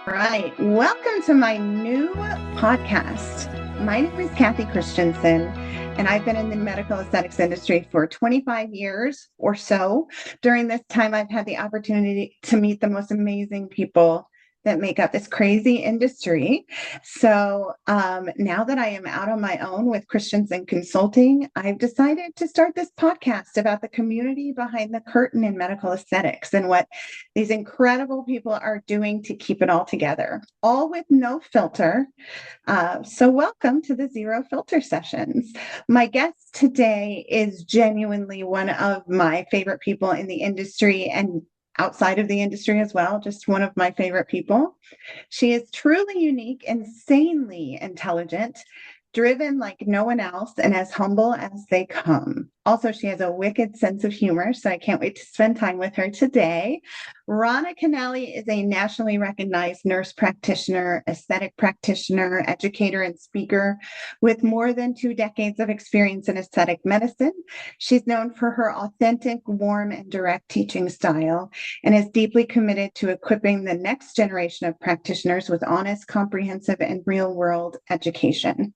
Right. Welcome to my new podcast. My name is Kathy Christensen, and I've been in the medical aesthetics industry for 25 years or so. During this time, I've had the opportunity to meet the most amazing people that make up this crazy industry. So now that I am out on my own with Christensen Consulting, I've decided to start this podcast about the community behind the curtain in medical aesthetics and what these incredible people are doing to keep it all together, all with no filter. So welcome to the Zero Filter Sessions. My guest today is genuinely one of my favorite people in the industry and outside of the industry as well, just one of my favorite people. She is truly unique, insanely intelligent, driven like no one else, and as humble as they come. Also, she has a wicked sense of humor, so I can't wait to spend time with her today. Rana Kennelly is a nationally recognized nurse practitioner, aesthetic practitioner, educator, and speaker with more than 2 decades of experience in aesthetic medicine. She's known for her authentic, warm, and direct teaching style and is deeply committed to equipping the next generation of practitioners with honest, comprehensive, and real-world education.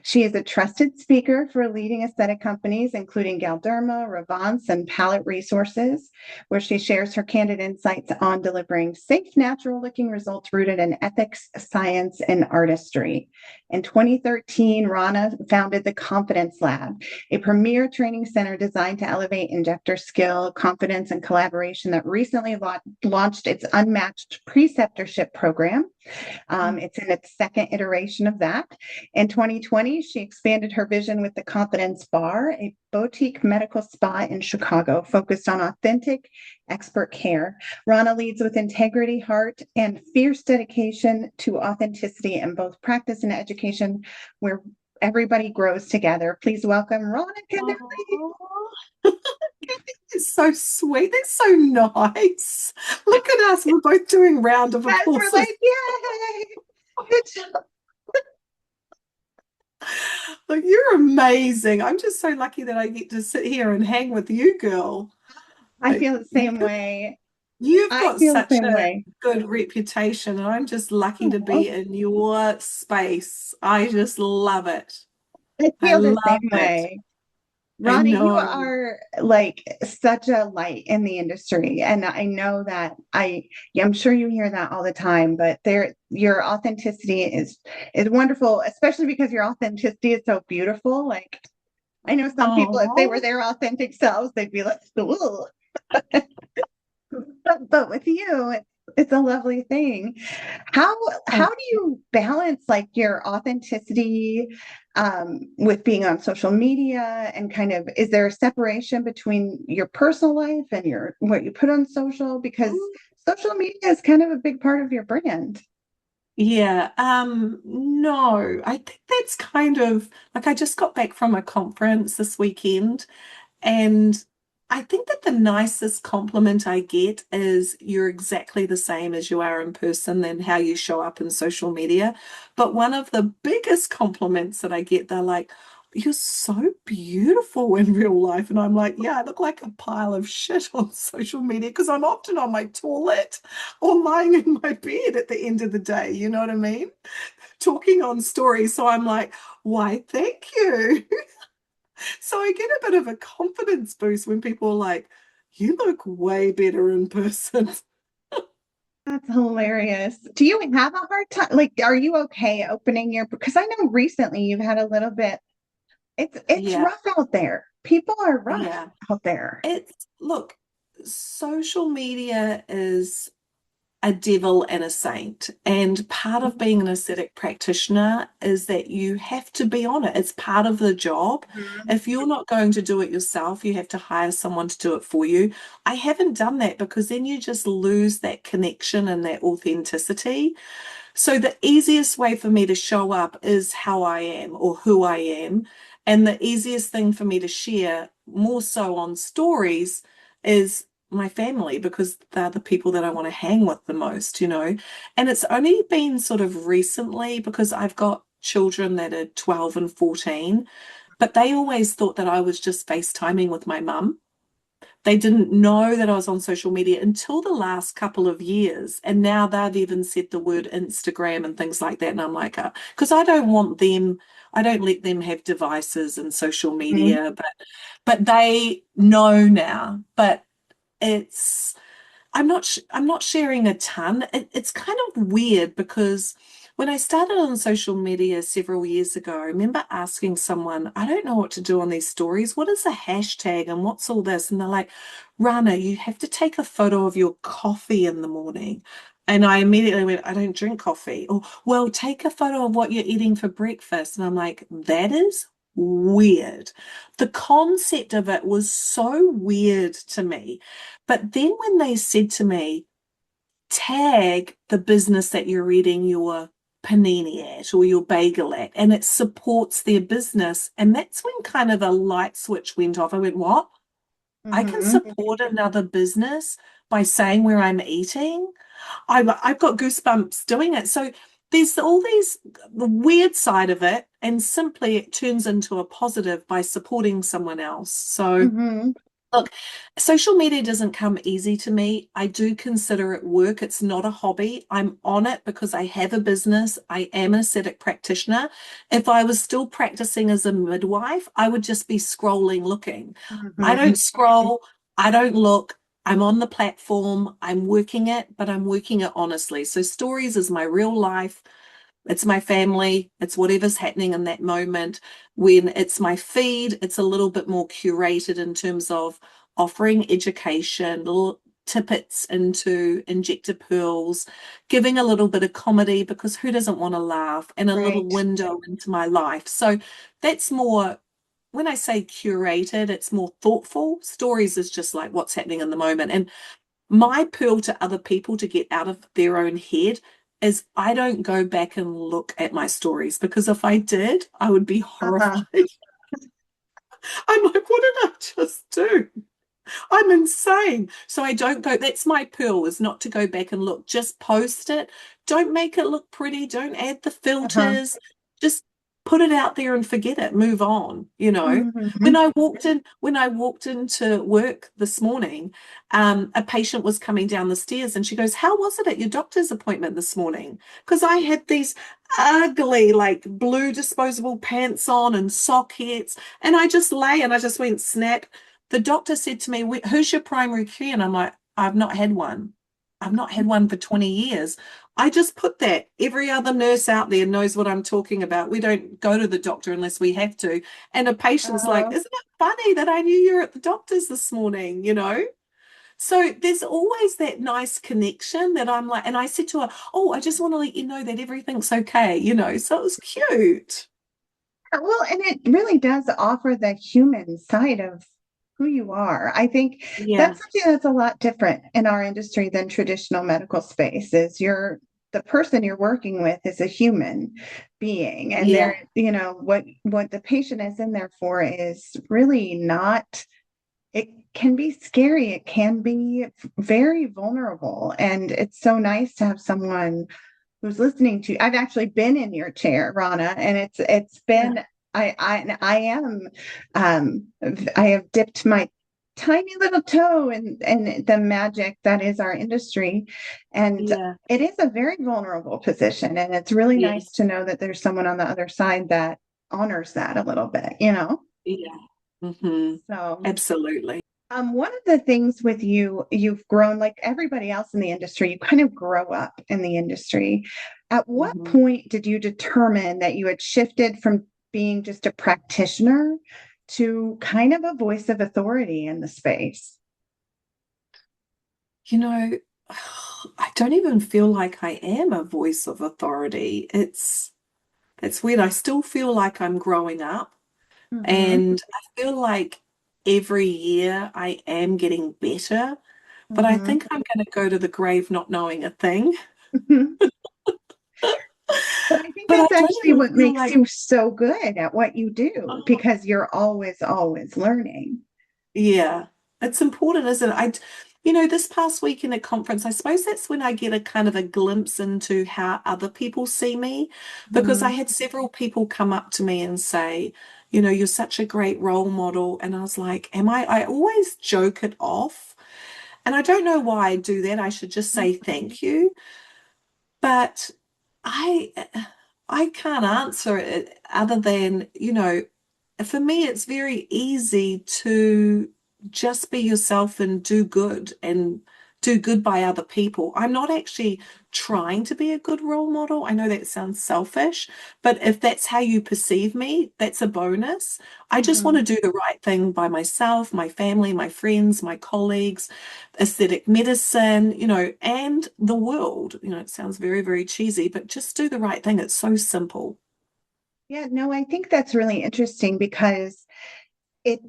She is a trusted speaker for leading aesthetic companies, including Galderma, Revance, and Palette Resources, where she shares her candid insights on delivering safe, natural-looking results rooted in ethics, science, and artistry. In 2013, Rana founded the Confidence Lab, a premier training center designed to elevate injector skill, confidence, and collaboration that recently launched its unmatched preceptorship program. It's in its second iteration of that. In 2020, she expanded her vision with the Confidence Bar, a boutique medical spa in Chicago focused on authentic expert care. Rana leads with integrity, heart, and fierce dedication to authenticity in both practice and education, where everybody grows together. Please welcome Rana Kennelly. It's so sweet. That's so nice. Look at us. We're both doing round of Yes, we're applauses. like, yay! Good job. Like, you're amazing. I'm just so lucky that I get to sit here and hang with you, girl. I Like, feel the same way. you've I got feel the such same a way. good reputation, and I'm just lucky to Oh, be in your space. I just love it. I I feel the love same it. way. I Ronnie, you know. are like such a light in the industry. And I know that I'm sure you hear that all the time, but your authenticity is wonderful, especially because your authenticity is so beautiful. Like I know some people, if they were Oh. their authentic selves, they'd be like, "Ooh." But with you, it's a lovely thing. How how do you balance like your authenticity with being on social media and kind of is there a separation between your personal life and your what you put on social? Because social media is kind of a big part of your brand. Yeah, no, I think that's kind of like I just got back from a conference this weekend, and I think that the nicest compliment I get is you're exactly the same as you are in person and how you show up in social media. But one of the biggest compliments that I get, they're like, you're so beautiful in real life. And I'm like, yeah, I look like a pile of shit on social media because I'm often on my toilet or lying in my bed at the end of the day. You know what I mean? Talking on stories. So I'm like, why, thank you. So I get a bit of a confidence boost when people are like, you look way better in person. That's hilarious. Do you have a hard time? Like, are you okay opening your, because I know recently you've had a little bit, it's Yeah, rough out there. People are rough yeah. out there. Look, social media is a devil and a saint. And part of being an aesthetic practitioner is that you have to be on it. It's part of the job. Mhm. If you're not going to do it yourself, you have to hire someone to do it for you. I haven't done that because then you just lose that connection and that authenticity. So the easiest way for me to show up is how I am or who I am. And the easiest thing for me to share, more so on stories, is my family because they're the people that I want to hang with the most, you know. And it's only been sort of recently because I've got children that are 12 and 14, but they always thought that I was just FaceTiming with my mum. They didn't know that I was on social media until the last couple of years. And now they've even said the word Instagram and things like that. And I'm like, because I don't want them, I don't let them have devices and social Mhm. media, but they know now. But it's I'm not sharing a ton. It's kind of weird because when I started on social media several years ago, I remember asking someone, I don't know what to do on these stories. What is a hashtag and what's all this? And they're like, Rana, you have to take a photo of your coffee in the morning. And I immediately went, I don't drink coffee. Or, well, take a photo of what you're eating for breakfast. And I'm like, that is weird. The concept of it was so weird to me. But then when they said to me, tag the business that you're eating your panini at or your bagel at, and it supports their business. And that's when kind of a light switch went off. I went, what? I can Mhm. support another business by saying where I'm eating. I've got goosebumps doing it. So there's all these the weird side of it, and simply it turns into a positive by supporting someone else. So Mhm. look, social media doesn't come easy to me. I do consider it work. It's not a hobby. I'm on it because I have a business. I am an aesthetic practitioner. If I was still practicing as a midwife, I would just be scrolling, looking. I Mhm. don't scroll. I don't look. I'm on the platform. I'm working it, but I'm working it honestly. So stories is my real life. It's my family. It's whatever's happening in that moment. When it's my feed, it's a little bit more curated in terms of offering education, little tippets into injector pearls, giving a little bit of comedy because who doesn't want to laugh, and a little Right. window into my life. So that's more, when I say curated, it's more thoughtful. Stories is just like what's happening in the moment. And my pearl to other people to get out of their own head is I don't go back and look at my stories because if I did, I would be Uh-huh. horrified. I'm like, what did I just do? I'm insane. So I don't go, that's my pearl, is not to go back and look. Just post it. Don't make it look pretty. Don't add the Uh-huh. filters. Just put it out there and forget it. Move on, you know. Mhm. When I walked into work this morning, a patient was coming down the stairs and she goes, how was it at your doctor's appointment this morning? Because I had these ugly, like blue disposable pants on and sockets, and I just lay and I just went snap. The doctor said to me, who's your primary care? And I'm like, I've not had one. I've not had one for 20 years. I just put that. Every other nurse out there knows what I'm talking about. We don't go to the doctor unless we have to. And a patient's like, Uh-huh. isn't it funny that I knew you were at the doctor's this morning, you know? So there's always that nice connection that I'm like, and I said to her, oh, I just want to let you know that everything's okay, you know? So it was cute. Well, and it really does offer the human side of who you are. I think Yeah, that's something that's a lot different in our industry than traditional medical space is the person you're working with is a human being and yeah, what the patient is in there for is really not it can be scary. It can be very vulnerable. And it's so nice to have someone who's listening to you. I've actually been in your chair, Rana, and it's yeah, been I am I have dipped my tiny little toe in the magic that is our industry. And yeah, it is a very vulnerable position. And it's really nice yes, to know that there's someone on the other side that honors that a little bit, you know? yeah. Hmm. So Absolutely. one of the things with you, you've grown like everybody else in the industry, you kind of grow up in the industry. At what Hmm. point did you determine that you had shifted from being just a practitioner to kind of a voice of authority in the space? You know, I don't even feel like I am a voice of authority. It's weird. I still feel like I'm growing up, Mm-hmm. and I feel like every year I am getting better, but I Mm-hmm. think I'm going to go to the grave not knowing a thing. But I think But I that's don't actually even what feel makes like, you so good at what you do oh, because you're always, always learning. yeah, it's important, isn't it? This past week in a conference, I suppose that's when I get a kind of a glimpse into how other people see me, because I Mm-hmm. had several people come up to me and say, you're such a great role model. And I was like, I always joke it off. And I don't know why I do that. I should just say thank you. But I I can't answer it other than, for me, it's very easy to just be yourself and do good by other people. I'm not actually trying to be a good role model. I know that sounds selfish, but if that's how you perceive me, that's a bonus. I just want to Mhm. do the right thing by myself, my family, my friends, my colleagues, aesthetic medicine, and the world. It sounds very, very cheesy, but just do the right thing. It's so simple. Yeah, no, I think that's really interesting because it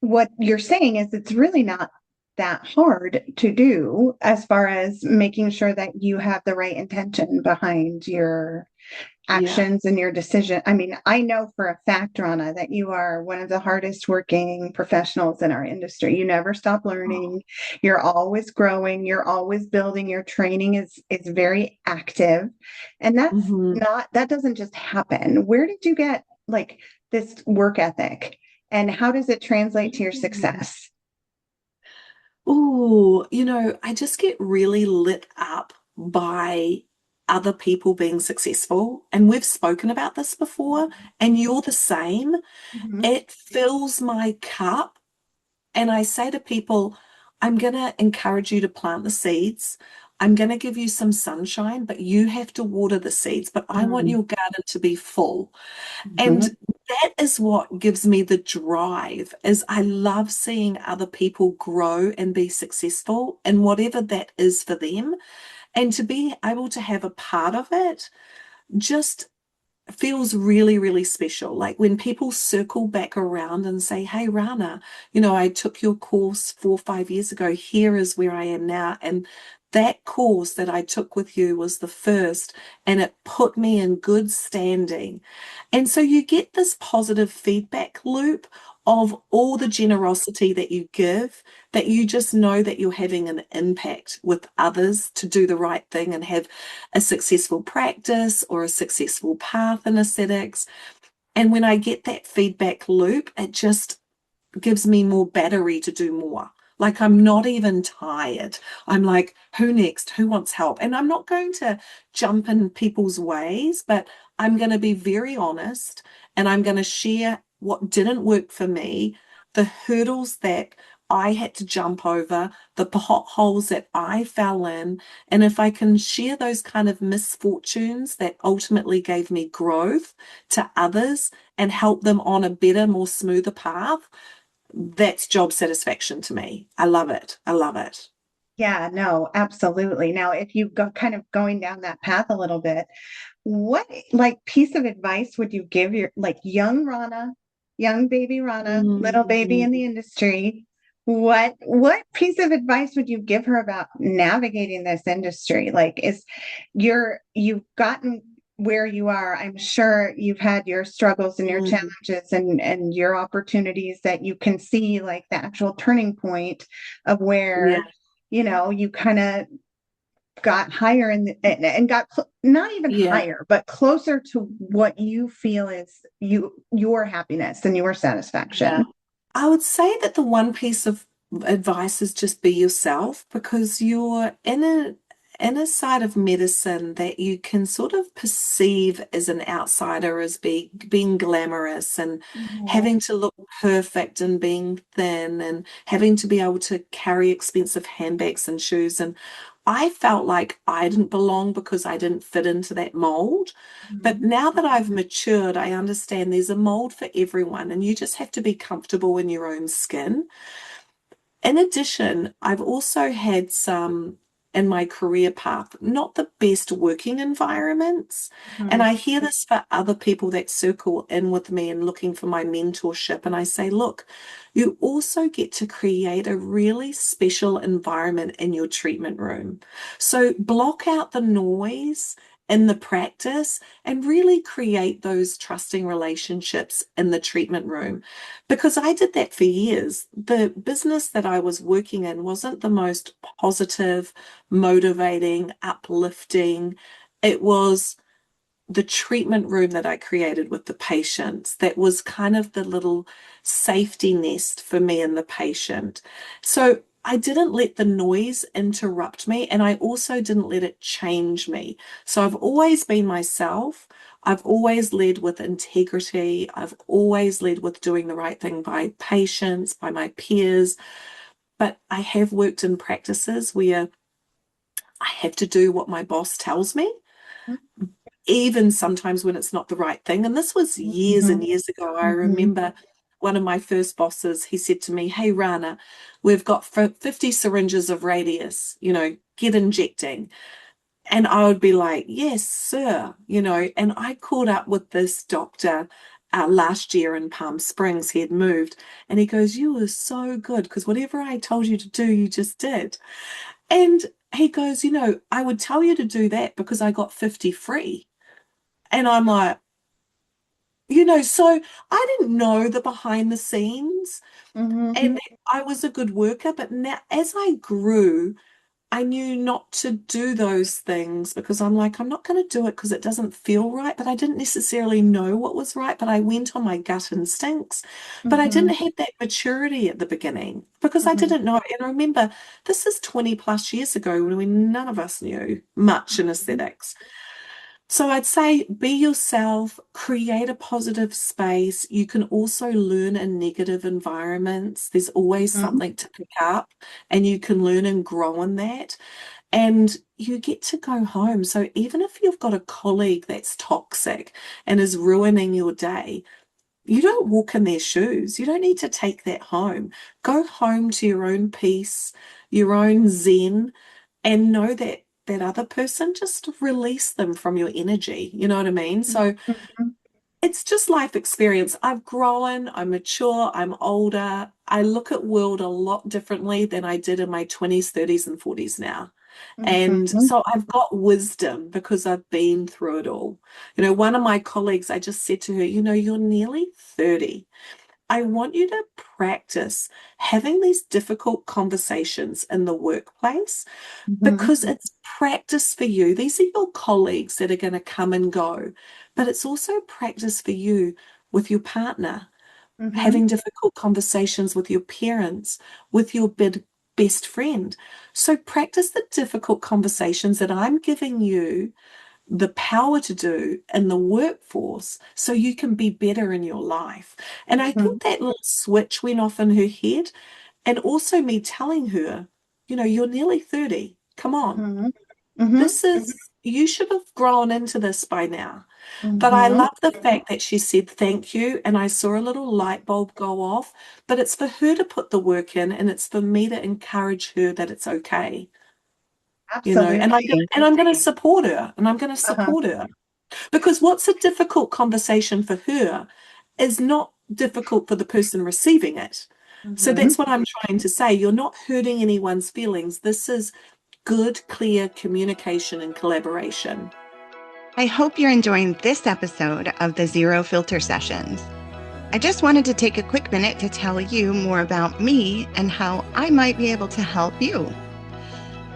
what you're saying is it's really not that hard to do as far as making sure that you have the right intention behind your Yeah. actions and your decision. I mean, I know for a fact, Rana, that you are one of the hardest working professionals in our industry. You never stop learning. You're always growing. You're always building. Your training is very active. And Hmm. that doesn't just happen. Where did you get like this work ethic and how does it translate to your success? Oh, I just get really lit up by other people being successful. And we've spoken about this before, and you're the same. Mhm. It fills my cup. And I say to people, I'm going to encourage you to plant the seeds. I'm going to give you some sunshine, but you have to water the seeds. But I want Mhm. your garden to be full. And Mhm. that is what gives me the drive, is I love seeing other people grow and be successful in whatever that is for them. And to be able to have a part of it just feels really, really special. Like when people circle back around and say, Hey, Rana, I took your course 4 or 5 years ago. Here is where I am now. And that course that I took with you was the first, and it put me in good standing. And so you get this positive feedback loop of all the generosity that you give, that you just know that you're having an impact with others to do the right thing and have a successful practice or a successful path in aesthetics. And when I get that feedback loop, it just gives me more battery to do more. Like I'm not even tired. I'm like, who next? Who wants help? And I'm not going to jump in people's ways, but I'm going to be very honest and I'm going to share what didn't work for me, the hurdles that I had to jump over, the potholes that I fell in. And if I can share those kind of misfortunes that ultimately gave me growth to others and help them on a better, more smoother path, that's job satisfaction to me. I love it. I love it. Yeah, no, absolutely. Now, if you go kind of going down that path a little bit, what like piece of advice would you give your like young Rana, young baby Rana, little baby in Mm, the industry? What piece of advice would you give her about navigating this industry? Like you've gotten where you are. I'm sure you've had your struggles and your mm, challenges and your opportunities that you can see like the actual turning point of yeah, where you kind of got higher and got not even yeah, higher, but closer to what you feel is your happiness and your yeah. satisfaction. I would say that the one piece of advice is just be yourself, because you're in a side of medicine that you can sort of perceive as an outsider as being glamorous and Mhm. having to look perfect and being thin and having to be able to carry expensive handbags and shoes. And I felt like I didn't belong because I didn't fit into that mold. But Mhm. now that I've matured, I understand there's a mold for everyone, and you just have to be comfortable in your own skin. In addition, I've also had some in my career path, not the best working environments. And Mhm. I hear this for other people that circle in with me and looking for my mentorship. And I say, look, you also get to create a really special environment in your treatment room. So block out the noise in the practice and really create those trusting relationships in the treatment room. Because I did that for years. The business that I was working in wasn't the most positive, motivating, uplifting. It was the treatment room that I created with the patients, that was kind of the little safety nest for me and the patient. So I didn't let the noise interrupt me, and I also didn't let it change me. So I've always been myself. I've always led with integrity. I've always led with doing the right thing by patients, by my peers. But I have worked in practices where I have to do what my boss tells me, even sometimes when it's not the right thing. And this was years Mhm. and years ago. I Mhm. remember one of my first bosses, he said to me, "Hey, Rana, we've got 50 syringes of radius, get injecting." And I would be like, "Yes, sir." And I caught up with this doctor last year in Palm Springs. He had moved, and he goes, "You were so good because whatever I told you to do, you just did." And he goes, "I would tell you to do that because I got 50 free." And I'm like, so I didn't know the behind the scenes, Mhm. and I was a good worker, but now as I grew, I knew not to do those things because I'm like, I'm not going to do it because it doesn't feel right, but I didn't necessarily know what was right, but I went on my gut instincts. But I didn't Mhm. have that maturity at the beginning because I Mhm. didn't know. And remember, this is 20 plus years ago when none of us knew much in Mhm. aesthetics. So I'd say be yourself, create a positive space. You can also learn in negative environments. There's always Mhm. something to pick up, and you can learn and grow in that. And you get to go home. So even if you've got a colleague that's toxic and is ruining your day, you don't walk in their shoes. You don't need to take that home. Go home to your own peace, your own zen, and know that that other person, just release them from your energy. You know what I mean? So Mhm. it's just life experience. I've grown, I'm mature, I'm older. I look at world a lot differently than I did in my 20s, 30s, and 40s now. And Mhm. so I've got wisdom because I've been through it all. One of my colleagues, I just said to her, you're nearly 30. I want you to practice having these difficult conversations in the workplace Mhm. because it's practice for you. These are your colleagues that are going to come and go, but it's also practice for you with your partner, Mhm. having difficult conversations with your parents, with your best friend. So practice the difficult conversations that I'm giving you the power to do in the workforce so you can be better in your life. And I Mhm. think that little switch went off in her head. And also me telling her, you're nearly 30. Come on. Mhm. Mhm. You should have grown into this by now. But I Mhm. love the fact that she said thank you. And I saw a little light bulb go off. But it's for her to put the work in, and it's for me to encourage her that it's okay. And Absolutely. I'm going to support her, and I'm going to Uh-huh. support her. Because what's a difficult conversation for her is not difficult for the person receiving it. So Mhm. that's what I'm trying to say. You're not hurting anyone's feelings. This is good, clear communication and collaboration. I hope you're enjoying this episode of the Zero Filter Sessions. I just wanted to take a quick minute to tell you more about me and how I might be able to help you.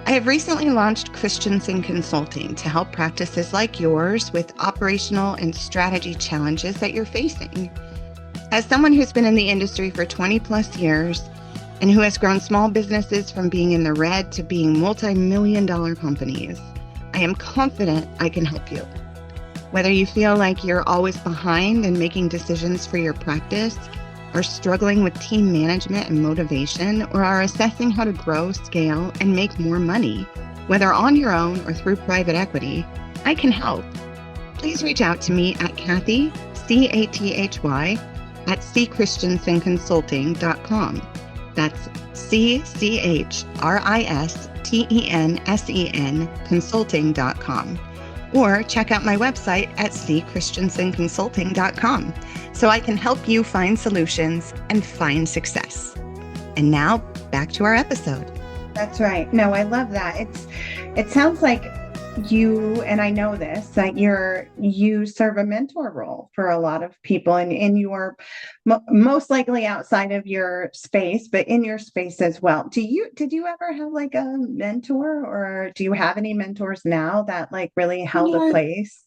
I have recently launched Christensen Consulting to help practices like yours with operational and strategy challenges that you're facing. As someone who's been in the industry for 20 plus years and who has grown small businesses from being in the red to being multi-million dollar companies, I am confident I can help you. Whether you feel like you're always behind in making decisions for your practice, are struggling with team management and motivation, or are assessing how to grow, scale, and make more money, whether on your own or through private equity, I can help. Please reach out to me at Cathy, Cathy, at cchristiansenconsulting.com. That's CCHRISTENSEN consulting.com. Or check out my website at cchristiansenconsulting.com so I can help you find solutions and find success. And now back to our episode. That's right. No, I love that. It sounds like you, and I know this, that you serve a mentor role for a lot of people, and you are most likely outside of your space, but in your space as well. Did you ever have like a mentor, or do you have any mentors now that like really You held a know, place?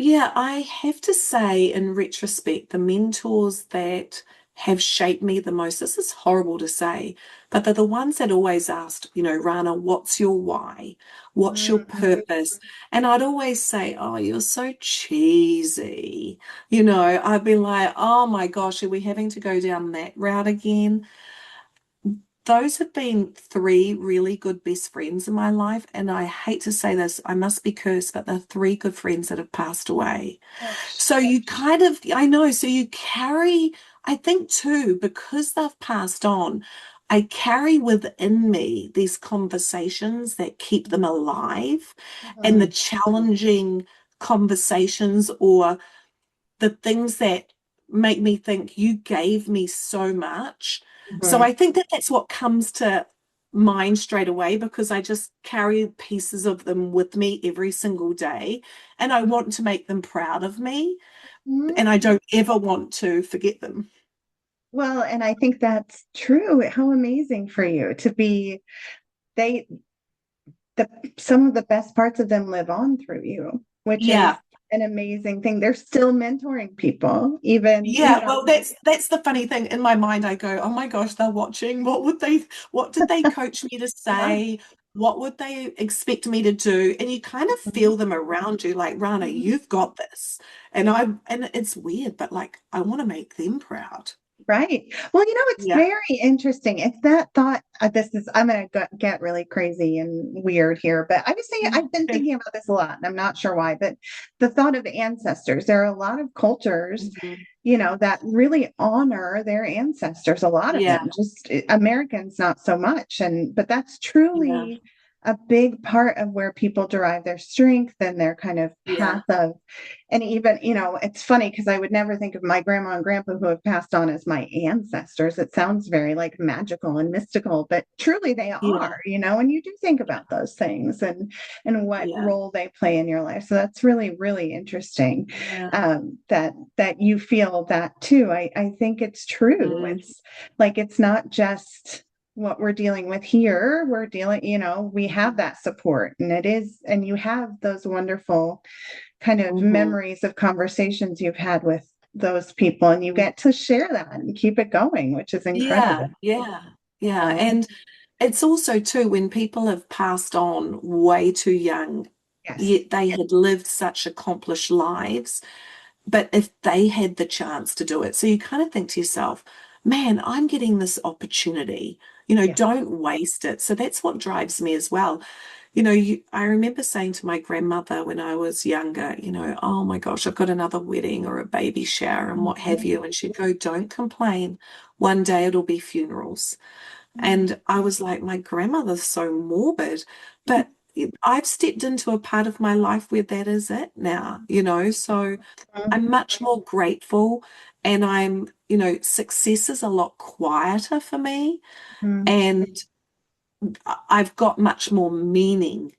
Yeah, I have to say, in retrospect, the mentors that have shaped me the most, this is horrible to say, but they're the ones that always asked, Rana, what's your why? What's your Mhm. purpose? And I'd always say, oh, you're so cheesy. I'd be like, oh my gosh, are we having to go down that route again? Those have been three really good best friends in my life. And I hate to say this, I must be cursed, but they're three good friends that have passed away. Gosh. So you kind of, I know, so you carry, I think too, because they've passed on, I carry within me these conversations that keep them alive and the Mhm. challenging conversations or the things that make me think you gave me so much. So Mhm. I think that that's what comes to mind straight away because I just carry pieces of them with me every single day and I want to make them proud of me Mhm. and I don't ever want to forget them. Well, and I think that's true. How amazing for you to be they the some of the best parts of them live on through you, which is Yeah. an amazing thing. They're still mentoring people, even, Yeah, well, that's the funny thing. In my mind, I go, "Oh my gosh, they're watching. What did they coach me to yeah. say? What would they expect me to do?" And you kind of Mhm. feel them around you, like, Rana, you've got this. And it's weird, but like, I want to make them proud. Right. Well, it's Yeah. very interesting. It's that thought. I'm going to get really crazy and weird here, but I've been thinking about this a lot, and I'm not sure why, but the thought of ancestors. There are a lot of cultures, Mhm. that really honor their ancestors. A lot of Yeah, them, just Americans, not so much. But that's yeah, truly a big part of where people derive their strength and their kind of yeah, path of. And even, it's funny because I would never think of my grandma and grandpa who have passed on as my ancestors. It sounds very like magical and mystical, but truly they yeah, are, and you do think about those things and what yeah, role they play in your life. So that's really, really interesting. yeah. That you feel that too. I think it's true. Mm, It's like it's not just what we're dealing with here. We're dealing, we have mhm, that support, and you have those wonderful kind of mhm, memories of conversations you've had with those people, and you mhm. get to share that and keep it going, which is Yeah, incredible. yeah, yeah. Uh, And it's also too when people have passed on way too young, yes. yet they had lived such accomplished lives. But if they had the chance to do it, so you kind of think to yourself, man, I'm getting this opportunity, Yeah. don't waste it. So that's what drives me as well. I remember saying to my grandmother when I was younger, oh my gosh, I've got another wedding or a baby shower and what have Mhm. you. And she'd go, don't complain. One day it'll be funerals. And I was like, my grandmother's so morbid, but I've stepped into a part of my life where that is it now, so I'm much more grateful and success is a lot quieter for me Mhm. and I've got much more meaning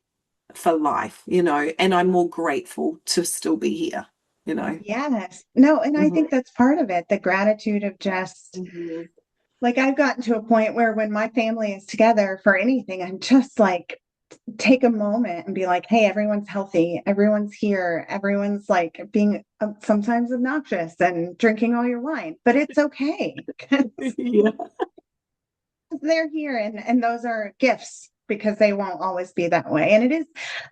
for life, and I'm more grateful to still be here, you know. Yes. No, and I Mhm, think that's part of it, the gratitude of just mhm. like I've gotten to a point where when my family is together for anything, I'm just like take a moment and be like, hey, everyone's healthy, everyone's here, everyone's like being sometimes obnoxious and drinking all your wine, but it's okay. Yeah, They're here, and those are gifts because they won't always be that way. And it is,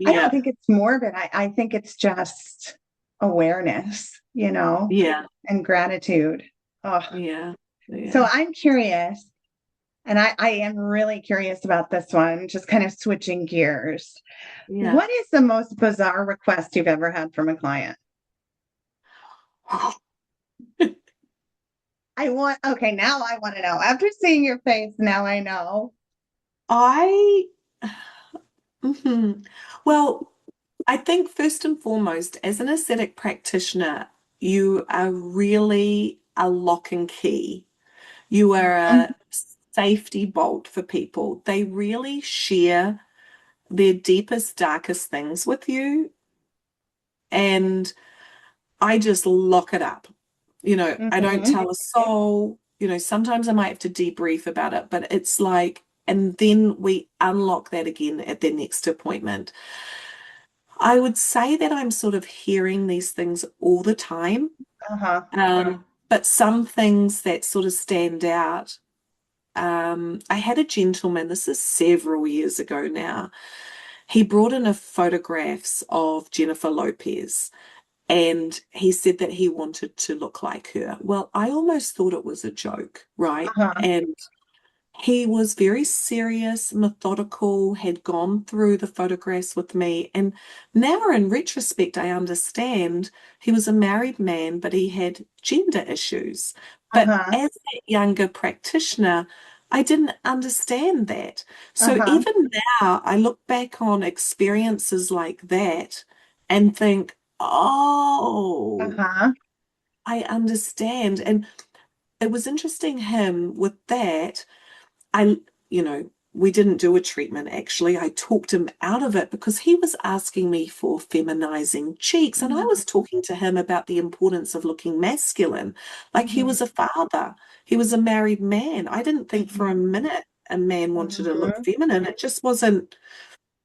I don't yeah, think it's morbid. I think it's just awareness, yeah, and gratitude. Oh, yeah, so yeah, I'm curious, and I am really curious about this one, just kind of switching gears. yeah. What is the most bizarre request you've ever had from a client? Okay, now I want to know. After seeing your face, now I know. I, mhm. Well, I think first and foremost, as an aesthetic practitioner, you are really a lock and key. You are Mhm. a safety bolt for people. They really share their deepest, darkest things with you. And I just lock it up. I don't Mhm. tell a soul. Sometimes I might have to debrief about it, but it's like, and then we unlock that again at the next appointment. I would say that I'm sort of hearing these things all the time. Uh-huh. But some things that sort of stand out. I had a gentleman, this is several years ago now. He brought in a photographs of Jennifer Lopez and he said that he wanted to look like her. Well, I almost thought it was a joke, right? Uh-huh. And he was very serious, methodical, had gone through the photographs with me. And now, in retrospect, I understand he was a married man, but he had gender issues. But Uh-huh. as a younger practitioner, I didn't understand that. So Uh-huh. even now, I look back on experiences like that and think, oh, Uh-huh. I understand. And it was interesting him with that. I, we didn't do a treatment actually. I talked him out of it because he was asking me for feminizing cheeks. And I Mhm. was talking to him about the importance of looking masculine. Like he Mhm. was a father, he was a married man. I didn't think for a Mhm. minute a man wanted to look Mhm. feminine. It just wasn't.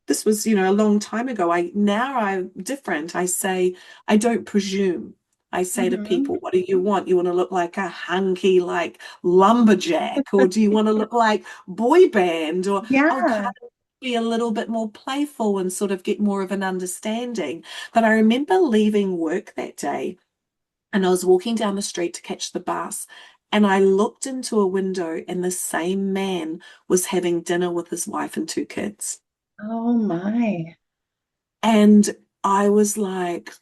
This was, a long time ago. I'm different. I say, I don't presume. I say to Mhm. people, what do you want? You want to look like a hunky, like lumberjack, or do you want to look like boy band? Or I'll kind Yeah. of be a little bit more playful and sort of get more of an understanding. But I remember leaving work that day and I was walking down the street to catch the bus. And I looked into a window, and the same man was having dinner with his wife and two kids. Oh my. And I was like,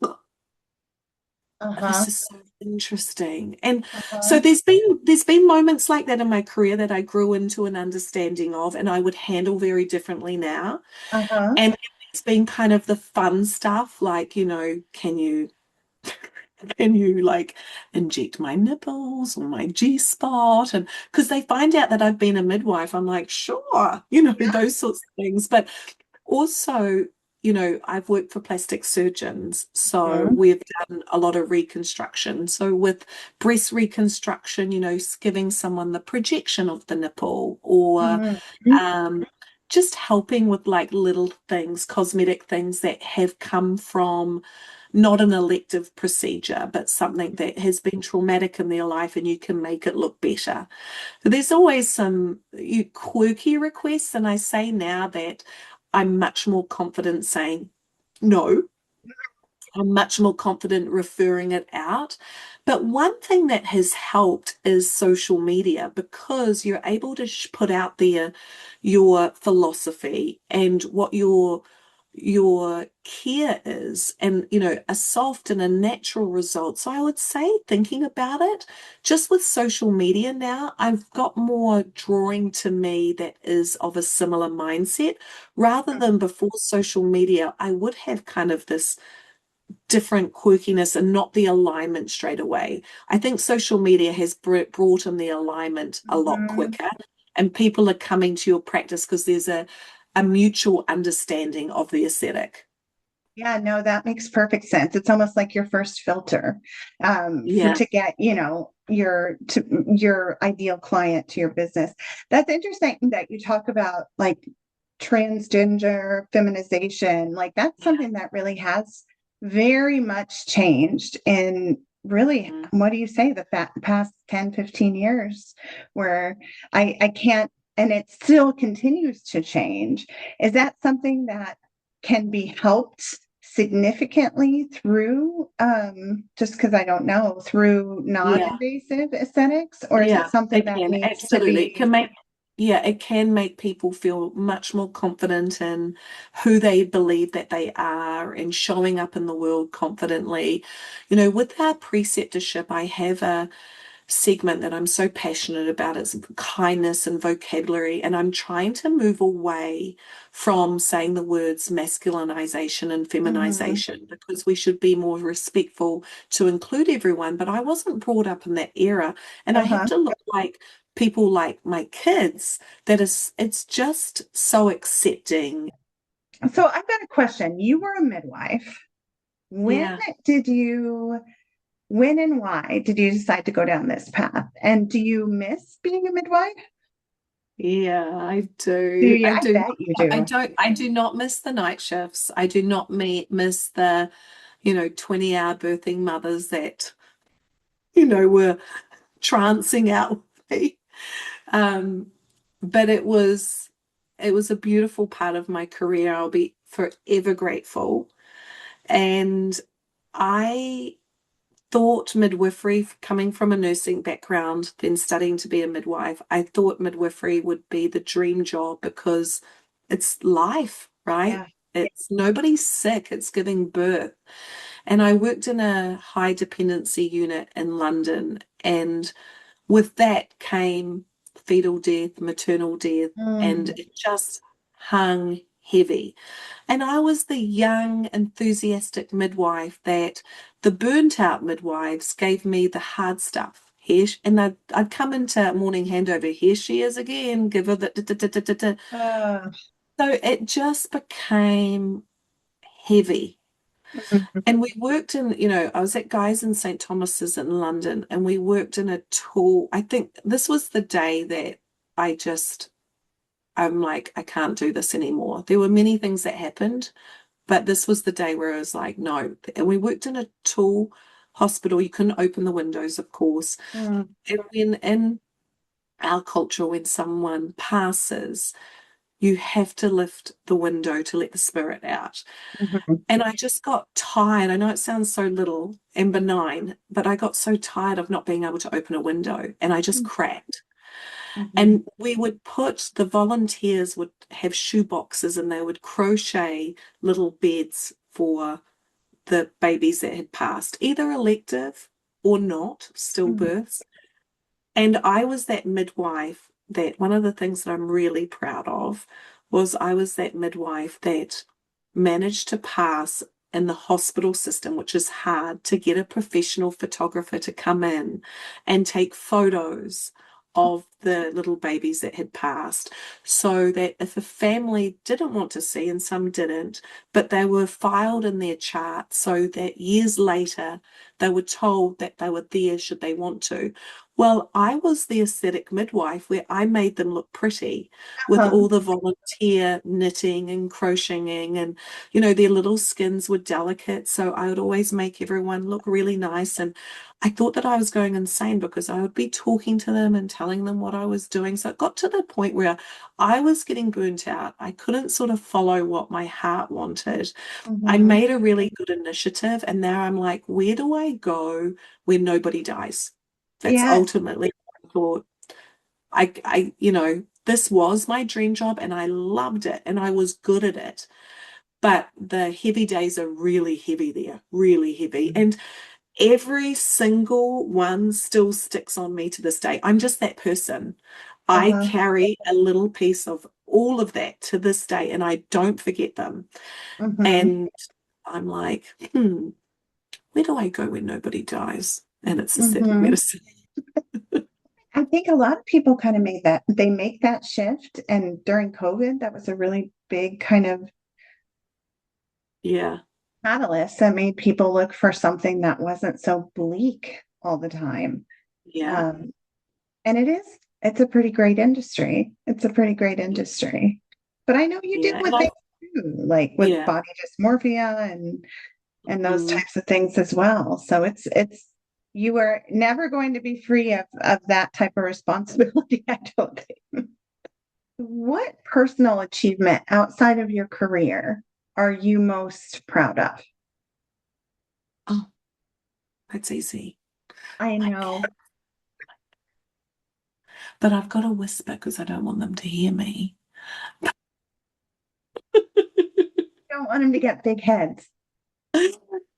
Uh-huh. this is so interesting. And so Uh-huh. there's been moments like that in my career that I grew into an understanding of and I would handle very differently now. Uh-huh. And it's been kind of the fun stuff, like, can you like inject my nipples or my G spot? And because they find out that I've been a midwife, I'm like, sure, those sorts of things. But also, I've worked for plastic surgeons, so Mhm. we've done a lot of reconstruction. So with breast reconstruction, giving someone the projection of the nipple or Mhm. um, just helping with like little things, cosmetic things that have come from not an elective procedure, but something that has been traumatic in their life and you can make it look better. So there's always some quirky requests, and I say now that I'm much more confident saying no. I'm much more confident referring it out. But one thing that has helped is social media because you're able to put out there your philosophy and what your care is and a soft and a natural result. So I would say thinking about it just with social media now, I've got more drawing to me that is of a similar mindset rather than before social media. I would have kind of this different quirkiness and not the alignment straight away. I think social media has brought in the alignment a lot Mhm. quicker, and people are coming to your practice because there's a mutual understanding of the aesthetic. Yeah, no, that makes perfect sense. It's almost like your first filter for Yeah, to get, your ideal client to your business. That's interesting that you talk about like transgender feminization. Like that's yeah. something that really has very much changed in really, Mm. what do you say, the past 10, 15 years where I can't, and it still continues to change. Is that something that can be helped significantly through just because I don't know, through Yeah. non-invasive aesthetics, or is it Yeah, something it that can, needs to absolutely. It be can make, yeah, it can make people feel much more confident in who they believe that they are and showing up in the world confidently. With our preceptorship, I have a segment that I'm so passionate about. It's kindness and vocabulary. And I'm trying to move away from saying the words masculinization and Mhm. feminization because we should be more respectful to include everyone. But I wasn't brought up in that era. And I have Uh-huh. to look like people like my kids that is it's just so accepting. So I've got a question. You were a midwife. When Yeah. did you, when and why did you decide to go down this path? And do you miss being a midwife? Yeah, I Do do. you? I I do. bet you I do. don't, I do not miss the night shifts. I do not miss the, 20-hour birthing mothers that, were trancing out with me. Um, but it was a beautiful part of my career. I'll be forever grateful. And I thought midwifery, coming from a nursing background, then studying to be a midwife, I thought midwifery would be the dream job because it's life, right? Yeah. It's nobody's sick, it's giving birth. And I worked in a high dependency unit in London, and with that came fetal death, maternal death, and Mm. it just hung heavy. And I was the young, enthusiastic midwife that the burnt out midwives gave me the hard stuff. Here, and I'd come into morning handover. Here she is again. Give her the. Da, da, da, da, da, da. Uh, So it just became heavy. mhm. And we worked in, I was at Guy's in St. Thomas's in London, and we worked in a tool. I think this was the day that I just, I'm like, I can't do this anymore. There were many things that happened, but this was the day where I was like, no. And we worked in a tool hospital. You couldn't open the windows, of course. Mm. And when in our culture, when someone passes, you have to lift the window to let the spirit out. Mhm. And I just got tired. I know it sounds so little and benign, but I got so tired of not being able to open a window and I just cracked. Mhm. And we would the volunteers would have shoe boxes and they would crochet little beds for the babies that had passed, either elective or not, Mhm. stillbirths. And I was that midwife that one of the things that I'm really proud of was I was that midwife that managed to pass in the hospital system, which is hard, to get a professional photographer to come in and take photos of the little babies that had passed, so that if a family didn't want to see, and some didn't, but they were filed in their chart so that years later they were told that they were there should they want to. Well, I was the aesthetic midwife where I made them look pretty with Uh-huh. all the volunteer knitting and crocheting, and their little skins were delicate, so I would always make everyone look really nice. And I thought that I was going insane because I would be talking to them and telling them what I was doing. So it got to the point where I was getting burnt out. I couldn't sort of follow what my heart wanted. I Mhm. made a really good initiative, and now I'm like, where do I go when nobody dies? That's Yeah. ultimately what I thought. This was my dream job and I loved it and I was good at it. But the heavy days are really heavy there, really heavy. And every single one still sticks on me to this day. I'm just that person. I Uh-huh. carry a little piece of all of that to this day and I don't forget them. Mhm. And I'm like, where do I go when nobody dies? And it's aesthetic Mhm. medicine. I think a lot of people kind of they make that shift. And during COVID, that was a really big kind of Yeah, catalyst that made people look for something that wasn't so bleak all the time. yeah, Um, and it's a pretty great industry. It's a pretty great industry. But I know you deal yeah. with things too, like with Yeah. body dysmorphia and those Mm. types of things as well. So it's you are never going to be free of that type of responsibility, I don't think. What personal achievement outside of your career are you most proud of? Oh, that's easy. I My know. cat. But I've got to whisper because I don't want them to hear me. Don't want them to get big heads.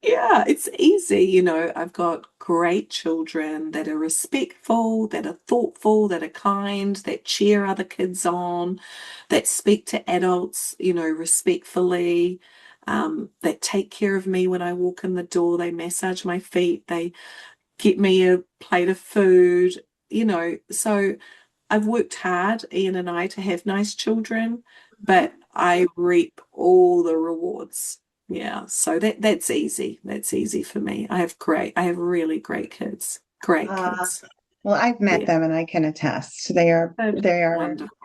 Yeah, it's easy. I've got great children that are respectful, that are thoughtful, that are kind, that cheer other kids on, that speak to adults, respectfully, that take care of me when I walk in the door. They massage my feet, they get me a plate of food. So I've worked hard, Ian and I, to have nice children, but I reap all the rewards. Yeah, so that's easy. That's easy for me. I have really great kids. Great Uh, kids. well, I've met Yeah. them and I can attest. They're They are wonderful.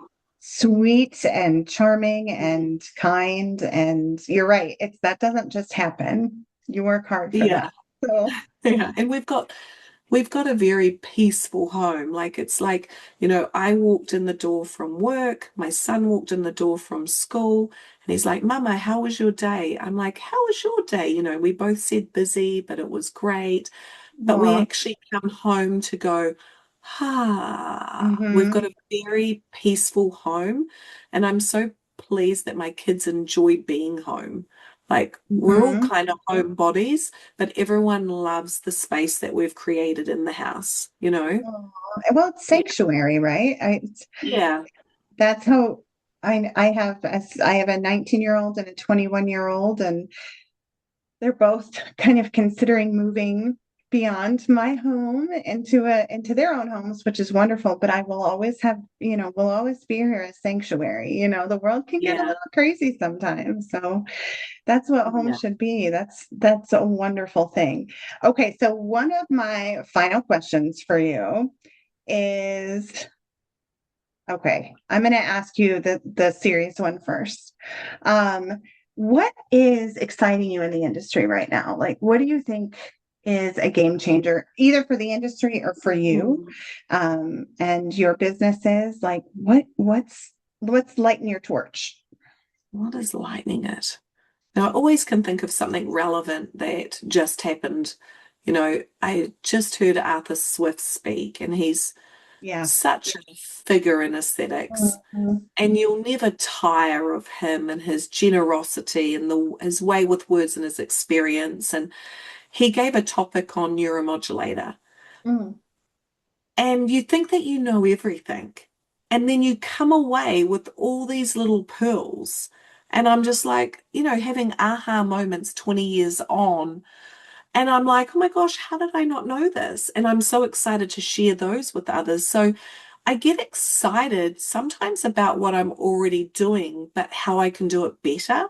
sweet and charming and kind. And you're right. That doesn't just happen. You work hard for that. Yeah. So, Yeah. And we've got a very peaceful home. Like it's like, I walked in the door from work, my son walked in the door from school, and he's like, Mama, how was your day? I'm like, how was your day? We both said busy, but it was great. But we aw, actually come home to go, we've mm-hmm, got a very peaceful home. And I'm so pleased that my kids enjoy being home. Like we're all mm-hmm. kind of homebodies, but everyone loves the space that we've created in the house, you know? Aw, well, it's Yeah. sanctuary, right? Yeah. That's how I have a 19-year-old and a 21-year-old, and they're both kind of considering moving beyond my home into their own homes, which is wonderful. But I will always have, we'll always be here as sanctuary. The world can get a Yeah. little crazy sometimes. So that's what home Yeah. should be. That's a wonderful thing. Okay, so one of my final questions for you is, okay, I'm going to ask you the serious one first. Um, what is exciting you in the industry right now? Like, what do you think is a game changer, either for the industry or for you, Mm. and your businesses? Like, what's lighting your torch? What is lightning it? Now, I always can think of something relevant that just happened. I just heard Arthur Swift speak, and he's Yeah. such a figure in aesthetics. Mhm. And you'll never tire of him and his generosity and his way with words and his experience. And he gave a topic on neuromodulator. Mm. And you think that you know everything. And then you come away with all these little pearls. And I'm just like, having aha moments 20 years on. And I'm like, oh my gosh, how did I not know this? And I'm so excited to share those with others. So I get excited sometimes about what I'm already doing, but how I can do it better.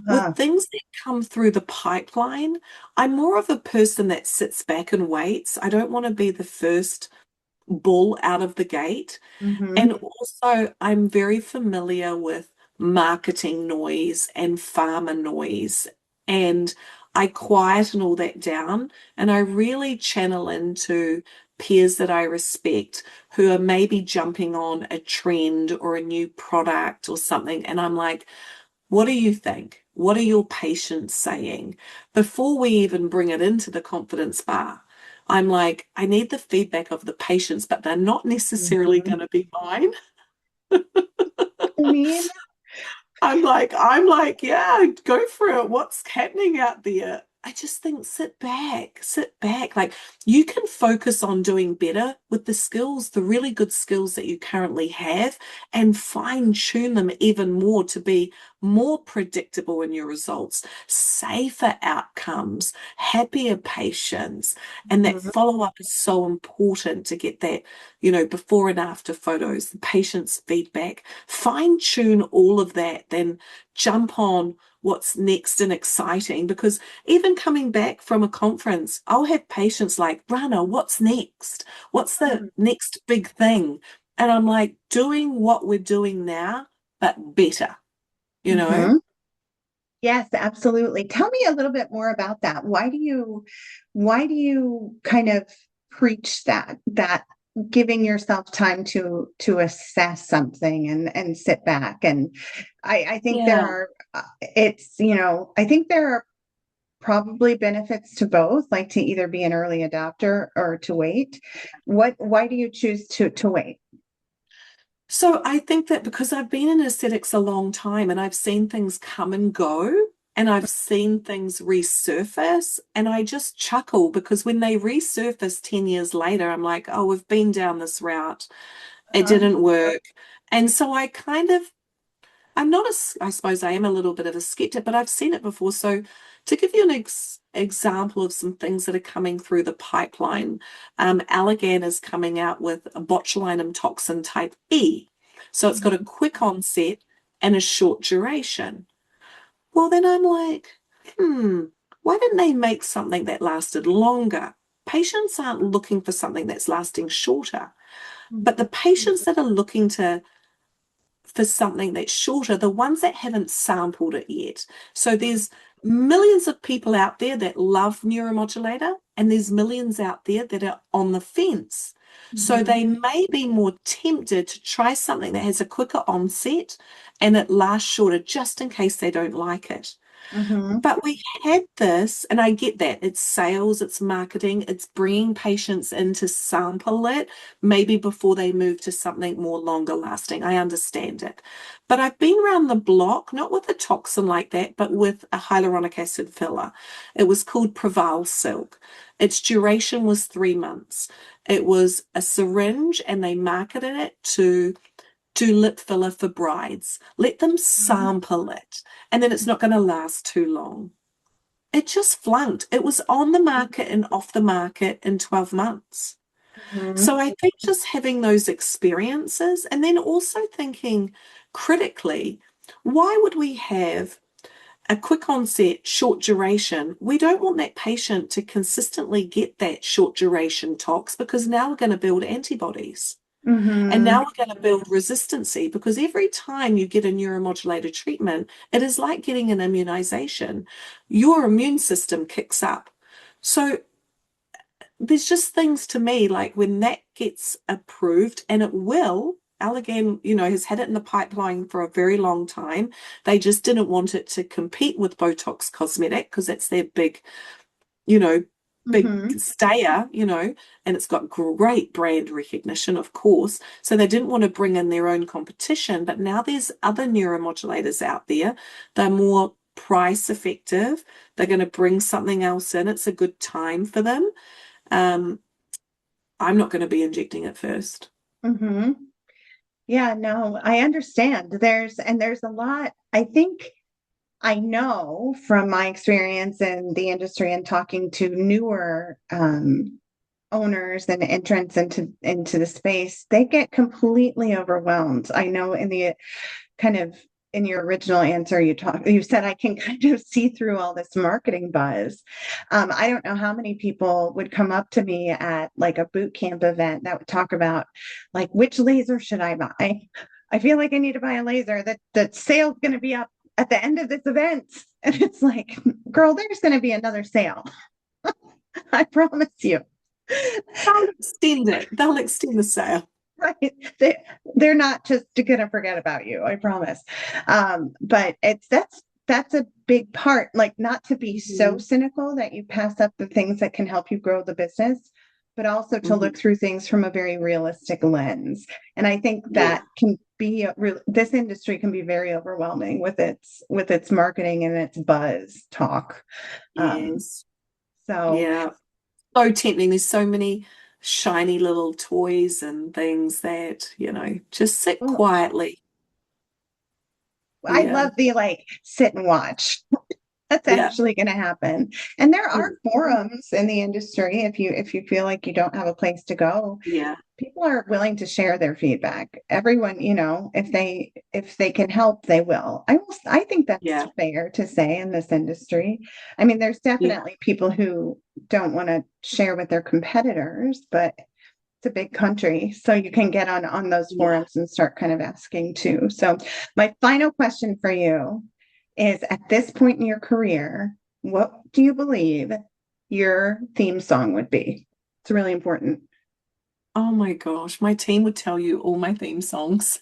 With Huh. things that come through the pipeline, I'm more of a person that sits back and waits. I don't want to be the first bull out of the gate. And Hmm. also, I'm very familiar with marketing noise and pharma noise. And I quieten all that down and I really channel into peers that I respect who are maybe jumping on a trend or a new product or something. And I'm like, what do you think? What are your patients saying? Before we even bring it into the confidence bar, I'm like, I need the feedback of the patients, but they're not necessarily Hmm. going to be mine. I mean, I'm like, yeah, go for it. What's happening out there? I just think sit back, sit back. Like you can focus on doing better with the skills, the really good skills that you currently have, and fine tune them even more to be more predictable in your results, safer outcomes, happier patients. And that mhm, follow up is so important to get that, before and after photos, the patient's feedback, fine tune all of that, then jump on what's next and exciting. Because even coming back from a conference, I'll have patients like, Rana, what's next? What's the next big thing? And I'm like, doing what we're doing now, but better, you know? mhm. Yes, absolutely. Tell me a little bit more about that. Why do you kind of preach that giving yourself time to assess something and sit back? And I think there Yeah. are I think there are probably benefits to both, like to either be an early adopter or to wait. Why do you choose to wait? So I think that because I've been in aesthetics a long time and I've seen things come and go and I've seen things resurface, and I just chuckle because when they resurface 10 years later, I'm like, oh, we've been down this route. It Uh, didn't work. And so I'm not I suppose I am a little bit of a skeptic, but I've seen it before. So to give you an example of some things that are coming through the pipeline, Allergan is coming out with a botulinum toxin type E. So it's got a mhm, quick onset and a short duration. Well, then I'm like, why didn't they make something that lasted longer? Patients aren't looking for something that's lasting shorter, but the mhm, patients that are looking to for something that's shorter, the ones that haven't sampled it yet. So there's millions of people out there that love neuromodulator, and there's millions out there that are on the fence. So Mhm. they may be more tempted to try something that has a quicker onset and it lasts shorter just in case they don't like it. Mhm. But we had this, and I get that it's sales, it's marketing, it's bringing patients in to sample it, maybe before they move to something more longer lasting. I understand it. But I've been around the block, not with a toxin like that, but with a hyaluronic acid filler. It was called Preval Silk. Its duration was 3 months. It was a syringe, and they marketed it to do lip filler for brides. Let them sample it, and then it's not going to last too long. It just flunked. It was on the market and off the market in 12 months. Mhm. So I think just having those experiences and then also thinking critically, why would we have a quick onset, short duration? We don't want that patient to consistently get that short duration tox because now we're going to build antibodies. And Mhm. now we're going to build resistancy because every time you get a neuromodulator treatment, it is like getting an immunization. Your immune system kicks up. So there's just things to me like when that gets approved, and it will. Allergan, has had it in the pipeline for a very long time. They just didn't want it to compete with Botox Cosmetic because that's their you know, big Mhm. stayer, and it's got great brand recognition, of course. So they didn't want to bring in their own competition, but now there's other neuromodulators out there. They're more price effective. They're going to bring something else in. It's a good time for them. Um, I'm not going to be injecting it first. Mhm. Yeah, no, I understand. There's a lot. I think I know from my experience in the industry and talking to newer owners and entrants into the space, they get completely overwhelmed. I know in the kind of in your original answer, you said I can kind of see through all this marketing buzz. I don't know how many people would come up to me at like a boot camp event that would talk about like which laser should I buy? I feel like I need to buy a laser that sale's going to be up at the end of this event. And it's like, girl, there's going to be another sale. I promise you. They'll extend it. They'll extend the sale. Right. They're not just going to forget about you, I promise. But that's a big part, like not to be so Mhm. cynical that you pass up the things that can help you grow the business, but also to look Mhm. through things from a very realistic lens. And I think Yeah. that can be this industry can be very overwhelming with its marketing and its buzz talk. Um, Yes. so Yeah. So tempting. There's so many shiny little toys and things that, just sit well, quietly. I Yeah. love the like sit and watch. That's Yeah. actually going to happen. And there are Mm. forums in the industry if you feel like you don't have a place to go. Yeah. People are willing to share their feedback. Everyone, if they can help, they will. I think that's Yeah. fair to say in this industry. I mean, there's Yeah. definitely people who don't want to share with their competitors, but it's a big country, so you can get on those Yeah. forums and start kind of asking too. So my final question for you is, at this point in your career, what do you believe your theme song would be? It's really important. Oh my gosh. My team would tell you all my theme songs.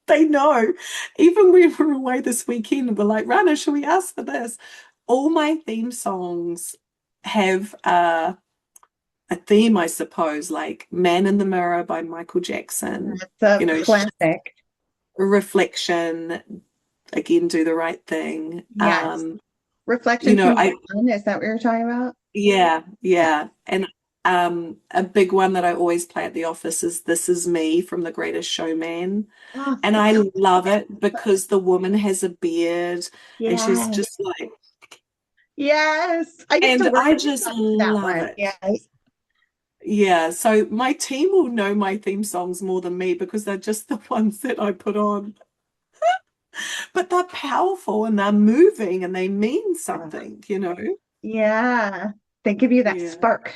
They know. Even when we were away this weekend, we're like, Rana, should we ask for this? All my theme songs have a theme, I suppose, like Man in the Mirror by Michael Jackson, It's a you know, classic. Reflection, again, Do the Right Thing. Yes. Reflections can be I fun. Is that what you're talking about? Yeah, Yeah. yeah. And a big one that I always play at the office is This Is Me from The Greatest Showman. Oh, And I love it because the woman has a beard and she's yes. just like, Yes. I used to and work I with just that love one. it. Yes. Yeah, so my team will know my theme songs more than me because they're just the ones that I put on. But they're powerful and they're moving and they mean something. Yeah. They give you that Yeah, spark.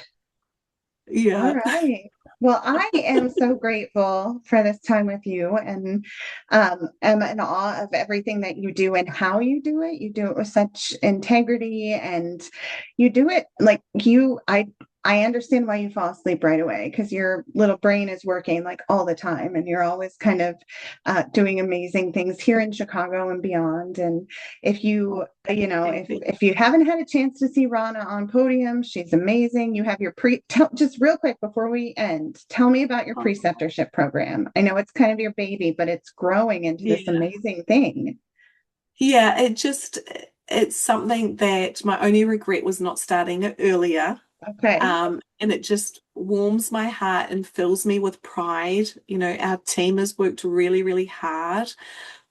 All yeah. right. Well, I am so grateful for this time with you and am in awe of everything that you do and how you do it. You do it with such integrity and you do it like I understand why you fall asleep right away because your little brain is working like all the time and you're always kind of doing amazing things here in Chicago and beyond. And if you, you know, Thank you. if you haven't had a chance to see Rana on podium, she's amazing. You have your just real quick before we end, tell me about your Oh, preceptorship program. I know it's kind of your baby, but it's growing into this yeah. amazing thing. Yeah, it's something that my only regret was not starting it earlier. Okay. And it just warms my heart and fills me with pride. You know, our team has worked really, really hard.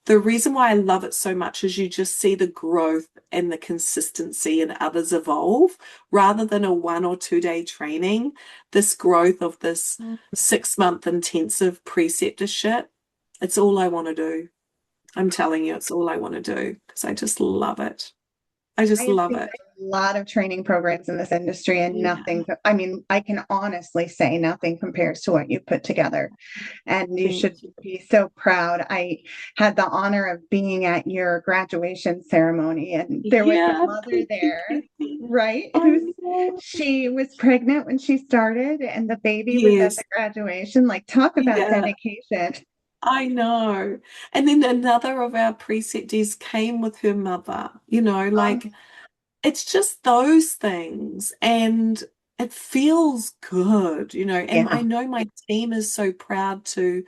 The reason why I love it so much is you just see the growth and the consistency and others evolve rather than a 1 or 2 day training. This growth of this 6 month intensive preceptorship, it's all I want to do. I'm telling you, it's all I want to do because I just love it. I I just have love seen it. a lot of training programs in this industry, and Yeah, nothing, I mean, I can honestly say nothing compares to what you put together. And you thank should you. be so proud. I had the honor of being at your graduation ceremony, and there was a Yeah, mother thank you, there, Kathy. right? I know. She was pregnant when she started, and the baby was at Yes, the graduation. Like, talk about yeah, dedication. I know. And then another of our preceptees came with her mother, Um, like it's just those things. And it feels good, and I yeah, know my team is so proud to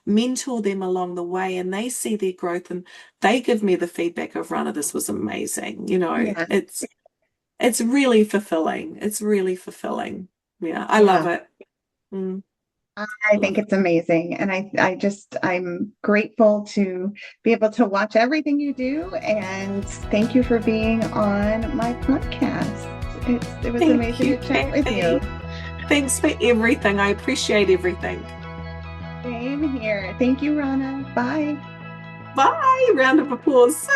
mentor them along the way and they see their growth and they give me the feedback of Rana, this was amazing. yeah, It's really fulfilling. It's really fulfilling. Yeah, I love yeah. it. Mm, I think love it. it's amazing. And I'm grateful to be able to watch everything you do. And thank you for being on my podcast. It was Thank amazing you, to chat with you. Kathy. Thanks for everything. I appreciate everything. Same here. Thank you, Rana. Bye. Bye. Round of applause.